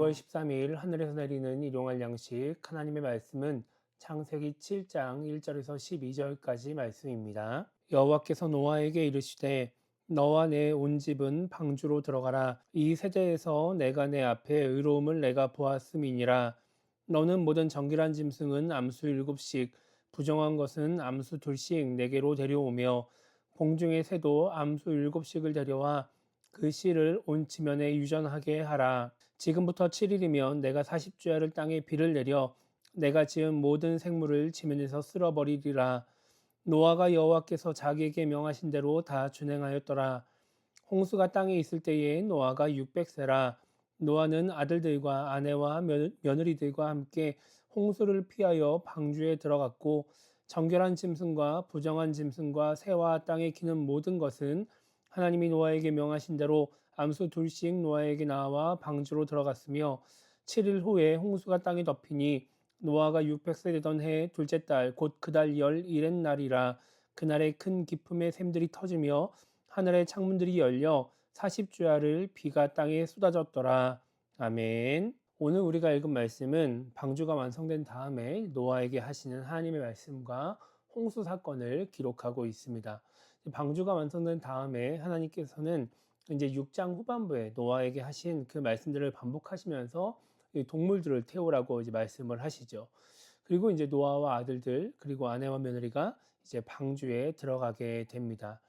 6월 13일 하늘에서 내리는 일용할 양식 하나님의 말씀은 창세기 7장 1절에서 12절까지 말씀입니다. 여호와께서 노아에게 이르시되 너와 내 온 집은 방주로 들어가라. 이 세대에서 내가 내 앞에 의로움을 내가 보았음이니라. 너는 모든 정결한 짐승은 암수 7씩 부정한 것은 암수 2씩 내게로 데려오며 공중의 새도 암수 7씩을 데려와 그 씨를 온 지면에 유전하게 하라. 지금부터 7일이면 내가 40주야를 땅에 비를 내려 내가 지은 모든 생물을 지면에서 쓸어버리리라. 노아가 여호와께서 자기에게 명하신 대로 다 준행하였더라. 홍수가 땅에 있을 때에 노아가 600세라. 노아는 아들들과 아내와 며느리들과 함께 홍수를 피하여 방주에 들어갔고 정결한 짐승과 부정한 짐승과 새와 땅에 기는 모든 것은 하나님이 노아에게 명하신 대로 암수 2씩 노아에게 나와 방주로 들어갔으며 7일 후에 홍수가 땅에 덮이니 노아가 600세 되던 해 둘째 달 곧 그달 열 일의 날이라. 그날에 큰 기품의 샘들이 터지며 하늘의 창문들이 열려 40주야를 비가 땅에 쏟아졌더라. 아멘. 오늘 우리가 읽은 말씀은 방주가 완성된 다음에 노아에게 하시는 하나님의 말씀과 홍수 사건을 기록하고 있습니다. 방주가 완성된 다음에 하나님께서는 이제 6장 후반부에 노아에게 하신 그 말씀들을 반복하시면서 동물들을 태우라고 이제 말씀을 하시죠. 그리고 이제 노아와 아들들 그리고 아내와 며느리가 이제 방주에 들어가게 됩니다.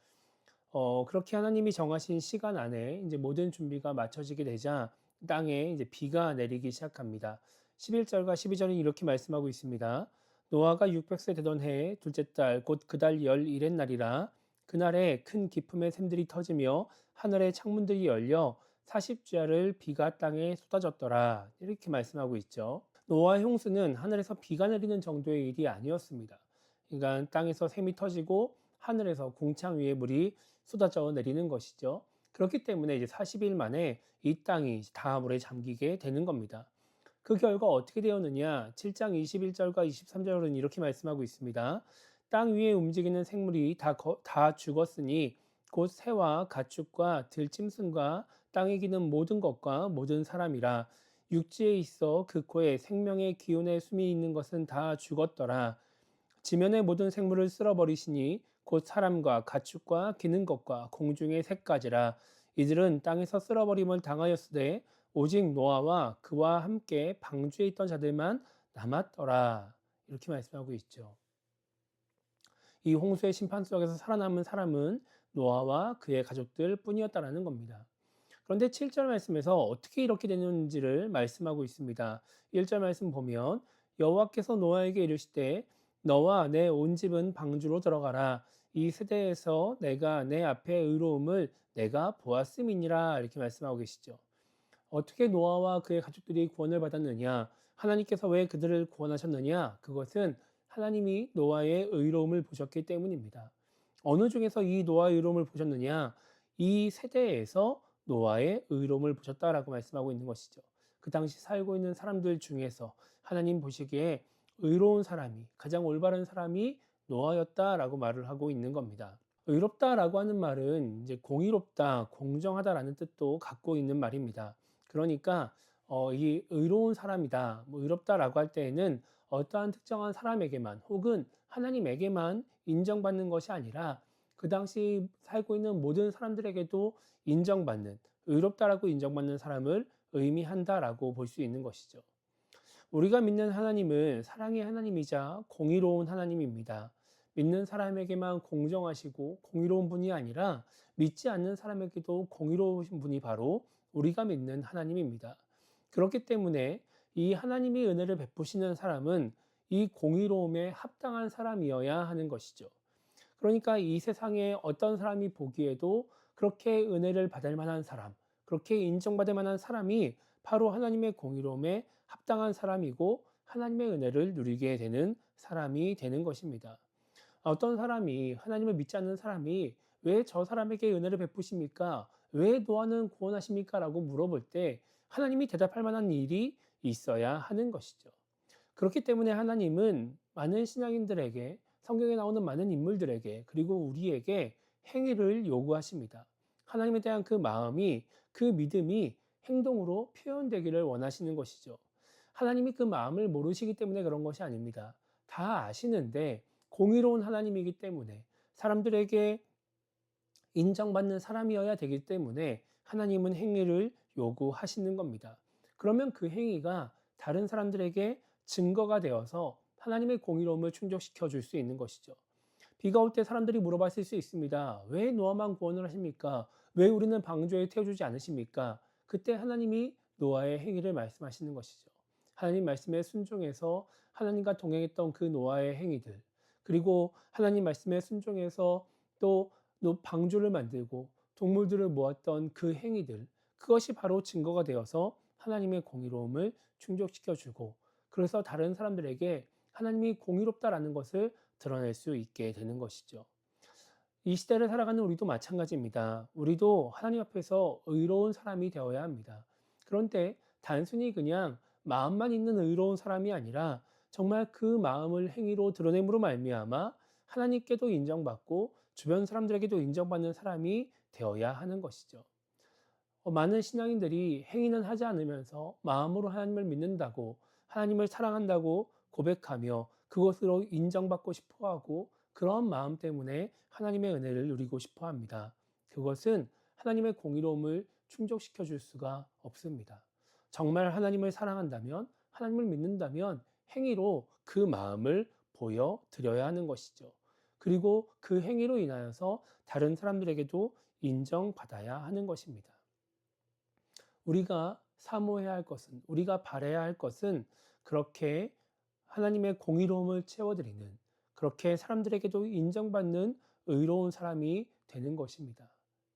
그렇게 하나님이 정하신 시간 안에 이제 모든 준비가 마쳐지게 되자 땅에 이제 비가 내리기 시작합니다. 11절과 12절은 이렇게 말씀하고 있습니다. 노아가 600세 되던 해에 둘째 달 곧 그달 열 일의 날이라. 그날에 큰 기품의 샘들이 터지며 하늘의 창문들이 열려 40주야를 비가 땅에 쏟아졌더라. 이렇게 말씀하고 있죠. 노아의 홍수는 하늘에서 비가 내리는 정도의 일이 아니었습니다. 그러니까 땅에서 샘이 터지고 하늘에서 궁창 위에 물이 쏟아져 내리는 것이죠. 그렇기 때문에 이제 40일 만에 이 땅이 다 물에 잠기게 되는 겁니다. 그 결과 어떻게 되었느냐? 7장 21절과 23절은 이렇게 말씀하고 있습니다. 땅 위에 움직이는 생물이 다 죽었으니 곧 새와 가축과 들짐승과 땅에 기는 모든 것과 모든 사람이라. 육지에 있어 그 코에 생명의 기운의 숨이 있는 것은 다 죽었더라. 지면의 모든 생물을 쓸어버리시니 곧 사람과 가축과 기는 것과 공중의 새까지라. 이들은 땅에서 쓸어버림을 당하였으되 오직 노아와 그와 함께 방주에 있던 자들만 남았더라. 이렇게 말씀하고 있죠. 이 홍수의 심판 속에서 살아남은 사람은 노아와 그의 가족들 뿐이었다라는 겁니다. 그런데 7절 말씀에서 어떻게 이렇게 되는지를 말씀하고 있습니다. 1절 말씀 보면 여호와께서 노아에게 이르시되 너와 내 온 집은 방주로 들어가라. 이 세대에서 내가 내 앞에 의로움을 내가 보았음이니라. 이렇게 말씀하고 계시죠. 어떻게 노아와 그의 가족들이 구원을 받았느냐? 하나님께서 왜 그들을 구원하셨느냐? 그것은 하나님이 노아의 의로움을 보셨기 때문입니다. 어느 중에서 이 노아의 의로움을 보셨느냐? 이 세대에서 노아의 의로움을 보셨다라고 말씀하고 있는 것이죠. 그 당시 살고 있는 사람들 중에서 하나님 보시기에 의로운 사람이, 가장 올바른 사람이 노아였다라고 말을 하고 있는 겁니다. 의롭다라고 하는 말은 이제 공의롭다, 공정하다라는 뜻도 갖고 있는 말입니다. 그러니까 이 의로운 사람이다, 의롭다라고 할 때에는 어떠한 특정한 사람에게만 혹은 하나님에게만 인정받는 것이 아니라 그 당시 살고 있는 모든 사람들에게도 인정받는, 의롭다라고 인정받는 사람을 의미한다라고 볼 수 있는 것이죠. 우리가 믿는 하나님은 사랑의 하나님이자 공의로운 하나님입니다. 믿는 사람에게만 공정하시고 공의로운 분이 아니라 믿지 않는 사람에게도 공의로우신 분이 바로 우리가 믿는 하나님입니다. 그렇기 때문에 이 하나님의 은혜를 베푸시는 사람은 이 공의로움에 합당한 사람이어야 하는 것이죠. 그러니까 이 세상에 어떤 사람이 보기에도 그렇게 은혜를 받을 만한 사람, 그렇게 인정받을 만한 사람이 바로 하나님의 공의로움에 합당한 사람이고 하나님의 은혜를 누리게 되는 사람이 되는 것입니다. 어떤 사람이 하나님을 믿지 않는 사람이 왜 저 사람에게 은혜를 베푸십니까? 왜 노아는 구원하십니까? 라고 물어볼 때 하나님이 대답할 만한 일이 있어야 하는 것이죠. 그렇기 때문에 하나님은 많은 신앙인들에게 성경에 나오는 많은 인물들에게 그리고 우리에게 행위를 요구하십니다. 하나님에 대한 그 마음이 그 믿음이 행동으로 표현되기를 원하시는 것이죠. 하나님이 그 마음을 모르시기 때문에 그런 것이 아닙니다. 다 아시는데 공의로운 하나님이기 때문에 사람들에게 인정받는 사람이어야 되기 때문에 하나님은 행위를 요구하시는 겁니다. 그러면 그 행위가 다른 사람들에게 증거가 되어서 하나님의 공의로움을 충족시켜 줄 수 있는 것이죠. 비가 올 때 사람들이 물어봤을 수 있습니다. 왜 노아만 구원을 하십니까? 왜 우리는 방주에 태워주지 않으십니까? 그때 하나님이 노아의 행위를 말씀하시는 것이죠. 하나님 말씀에 순종해서 하나님과 동행했던 그 노아의 행위들, 그리고 하나님 말씀에 순종해서 또 방주를 만들고 동물들을 모았던 그 행위들, 그것이 바로 증거가 되어서 하나님의 공의로움을 충족시켜 주고, 그래서 다른 사람들에게 하나님이 공의롭다라는 것을 드러낼 수 있게 되는 것이죠. 이 시대를 살아가는 우리도 마찬가지입니다. 우리도 하나님 앞에서 의로운 사람이 되어야 합니다. 그런데 단순히 그냥 마음만 있는 의로운 사람이 아니라 정말 그 마음을 행위로 드러냄으로 말미암아 하나님께도 인정받고 주변 사람들에게도 인정받는 사람이 되어야 하는 것이죠. 많은 신앙인들이 행위는 하지 않으면서 마음으로 하나님을 믿는다고, 하나님을 사랑한다고 고백하며 그것으로 인정받고 싶어 하고, 그런 마음 때문에 하나님의 은혜를 누리고 싶어 합니다. 그것은 하나님의 공의로움을 충족시켜 줄 수가 없습니다. 정말 하나님을 사랑한다면, 하나님을 믿는다면 행위로 그 마음을 보여드려야 하는 것이죠. 그리고 그 행위로 인하여서 다른 사람들에게도 인정받아야 하는 것입니다. 우리가 사모해야 할 것은, 우리가 바라야 할 것은 그렇게 하나님의 공의로움을 채워드리는, 그렇게 사람들에게도 인정받는 의로운 사람이 되는 것입니다.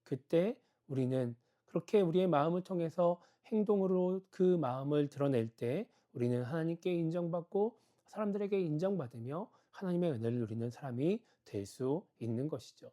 그때 우리는 그렇게 우리의 마음을 통해서 행동으로 그 마음을 드러낼 때 우리는 하나님께 인정받고 사람들에게 인정받으며 하나님의 은혜를 누리는 사람이 될 수 있는 것이죠.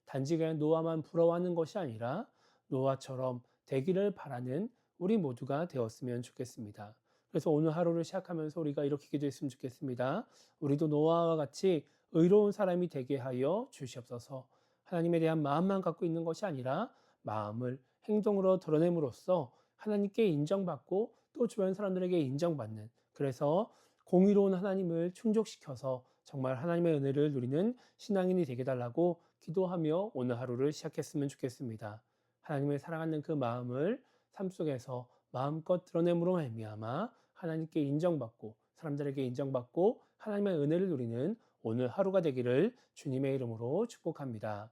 단지 그냥 노아만 부러워하는 것이 아니라 노아처럼 되기를 바라는 우리 모두가 되었으면 좋겠습니다. 그래서 오늘 하루를 시작하면서 우리가 이렇게 기도했으면 좋겠습니다. 우리도 노아와 같이 의로운 사람이 되게 하여 주시옵소서. 하나님에 대한 마음만 갖고 있는 것이 아니라 마음을 행동으로 드러냄으로써 하나님께 인정받고 또 주변 사람들에게 인정받는, 그래서 공의로운 하나님을 충족시켜서 정말 하나님의 은혜를 누리는 신앙인이 되게 달라고 기도하며 오늘 하루를 시작했으면 좋겠습니다. 하나님을 사랑하는 그 마음을 삶 속에서 마음껏 드러냄으로 말미암아 하나님께 인정받고 사람들에게 인정받고 하나님의 은혜를 누리는 오늘 하루가 되기를 주님의 이름으로 축복합니다.